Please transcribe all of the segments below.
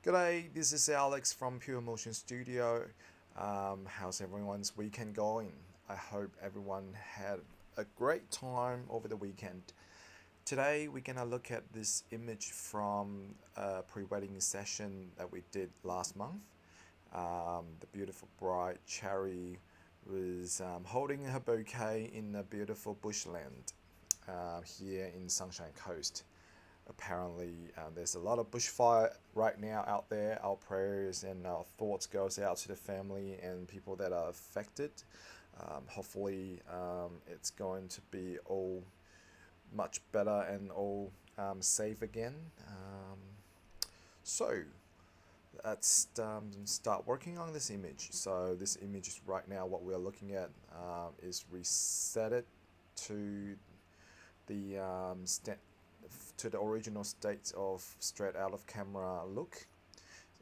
G'day, this is Alex from Pure Motion Studio. How's everyone's weekend going? I hope everyone had a great time over the weekend. Today we're gonna look at this image from a pre-wedding session that we did last month. The beautiful bride Cherry was holding her bouquet in a beautiful bushland here in Sunshine Coast. Apparently, there's a lot of bushfire right now out there. Our prayers and our thoughts goes out to the family and people that are affected. Hopefully, it's going to be all much better and all safe again. So let's start working on this image. So this image is right now what we're looking at is reset it to the to the original state of straight out of camera look.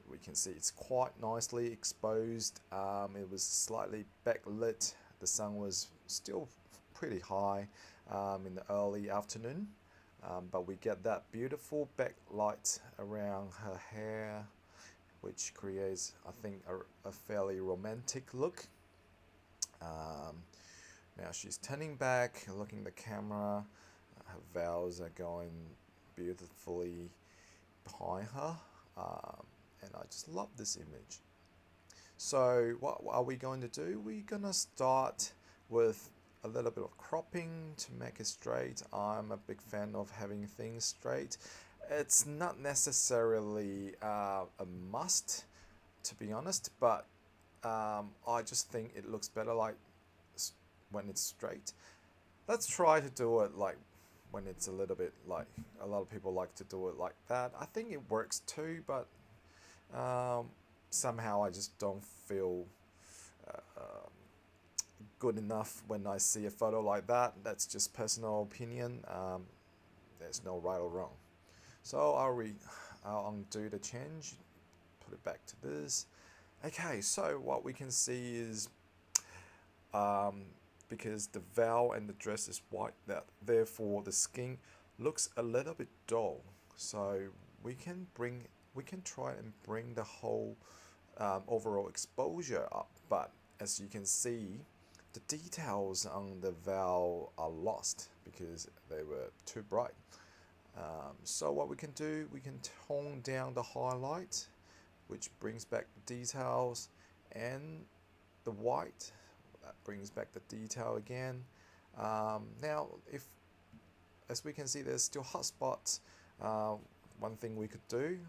We can see it's quite nicely exposed. It was slightly backlit. The sun was still pretty high in the early afternoon, but we get that beautiful backlight around her hair, which creates, I think, a fairly romantic look. Now she's turning back, looking at the camera. Her veils are going beautifully behind her, and I just love this image. So what are we going to do? We're gonna start with a little bit of cropping to make it straight. I'm a big fan of having things straight. It's not necessarily a must, to be honest, but I just think it looks better when it's straight. Let's try to do it like when it's a little bit like a lot of people like to do it like that. I think it works too, but somehow I just don't feel good enough when I see a photo like that. That's just personal opinion. There's no right or wrong. So I'll undo the change, put it back to this. Okay, so what we can see is um, because the veil and the dress is white, that therefore the skin looks a little bit dull. So we can try and bring the whole overall exposure up, but as you can see, the details on the veil are lost because they were too bright. So what we can do, we can tone down the highlight, which brings back the details, and the white that brings back the detail again. Now, if as we can see, there's still hot spots. One thing we could do,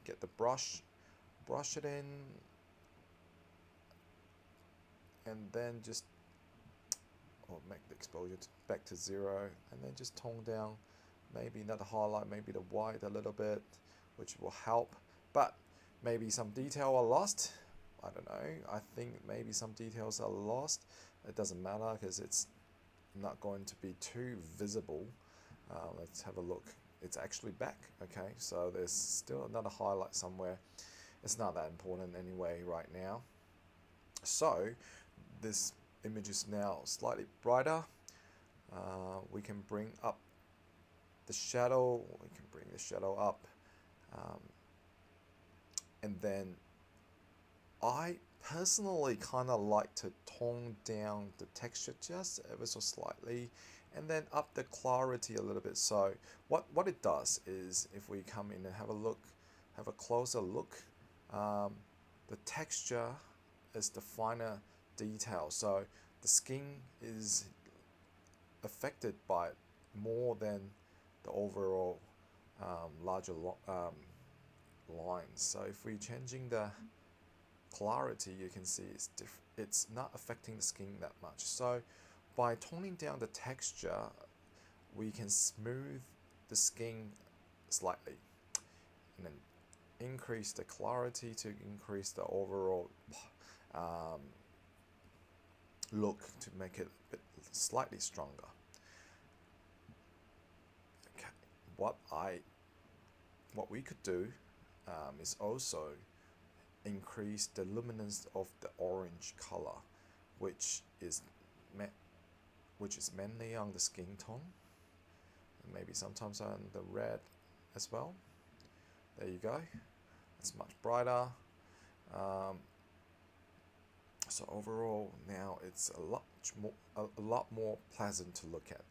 get the brush it in, and then just make the exposure back to 0, and then just tone down maybe not the highlight, maybe the white a little bit, which will help. But maybe some detail are lost. I don't know. I think maybe some details are lost. It doesn't matter because it's not going to be too visible. Let's have a look. It's actually back. Okay, so there's still another highlight somewhere. It's not that important anyway right now. So this image is now slightly brighter. We can bring up the shadow. We can bring the shadow up, and then I personally kind of like to tone down the texture just ever so slightly, and then up the clarity a little bit. So what it does is, if we come in and have a closer look, the texture is the finer detail. So the skin is affected by it more than the overall larger lines. So if we're changing the clarity, you can see it's not affecting the skin that much. So by toning down the texture, we can smooth the skin slightly, and then increase the clarity to increase the overall look to make it a bit slightly stronger. Okay, what we could do is also increase the luminance of the orange color, which is mainly on the skin tone, and maybe sometimes on the red as well. There you go. it's much brighter. So overall now it's a lot more pleasant to look at.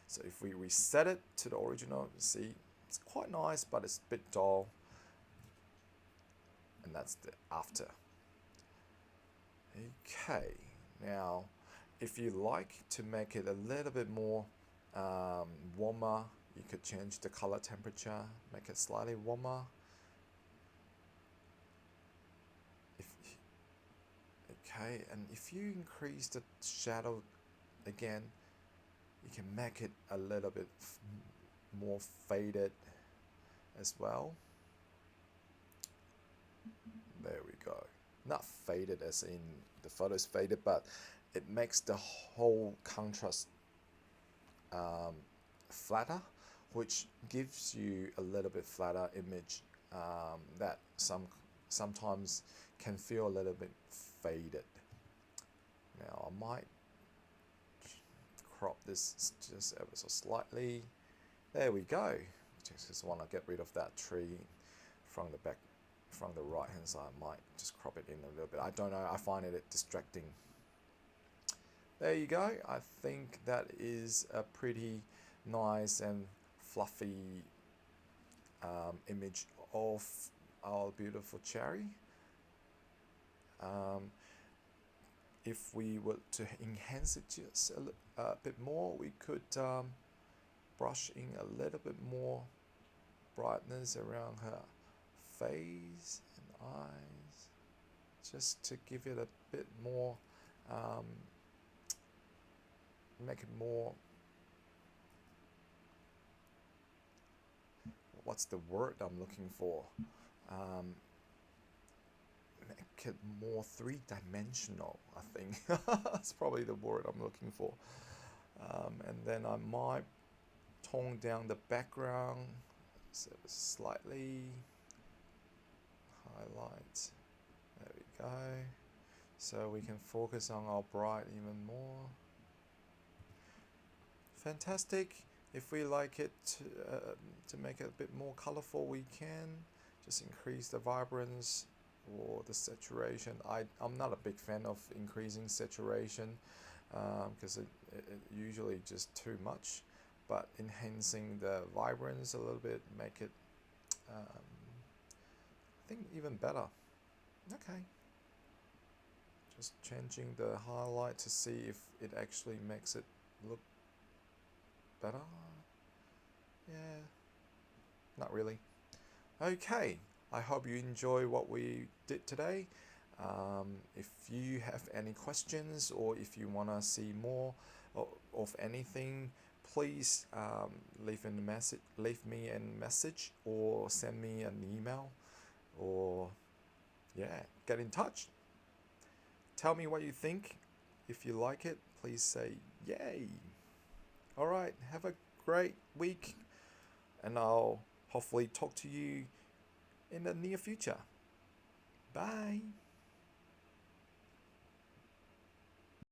So if we reset it to the original, you see it's quite nice, but it's a bit dull. And that's the after. Okay, now if you like to make it a little bit more warmer, you could change the color temperature, make it slightly warmer. Okay, and if you increase the shadow again, you can make it a little bit more faded as well. There we go. Not faded as in the photo's faded, but it makes the whole contrast flatter, which gives you a little bit flatter image that sometimes can feel a little bit faded. Now I might crop this just ever so slightly. There we go. Just want to get rid of that tree from the back, from the right hand side. I might just crop it in a little bit. I don't know, I find it distracting. There you go. I think that is a pretty nice and fluffy image of our beautiful cherry. If we were to enhance it just a bit more, we could brush in a little bit more brightness around her face and eyes, just to give it a bit more, make it more, what's the word I'm looking for? Make it more three-dimensional, I think. That's probably the word I'm looking for. And then I might tone down the background so slightly, highlight, there we go, so we can focus on our bright even more. Fantastic. If we like it to make it a bit more colorful, we can just increase the vibrance or the saturation. I'm not a big fan of increasing saturation because it usually just too much, but enhancing the vibrance a little bit, make it I think even better. Okay, just changing the highlight to see if it actually makes it look better. Yeah, not really. Okay, I hope you enjoy what we did today. If you have any questions or if you want to see more of anything, please leave me a message or send me an email, or yeah, get in touch. Tell me what you think. If you like it, please say yay. Alright, have a great week, and I'll hopefully talk to you in the near future. Bye.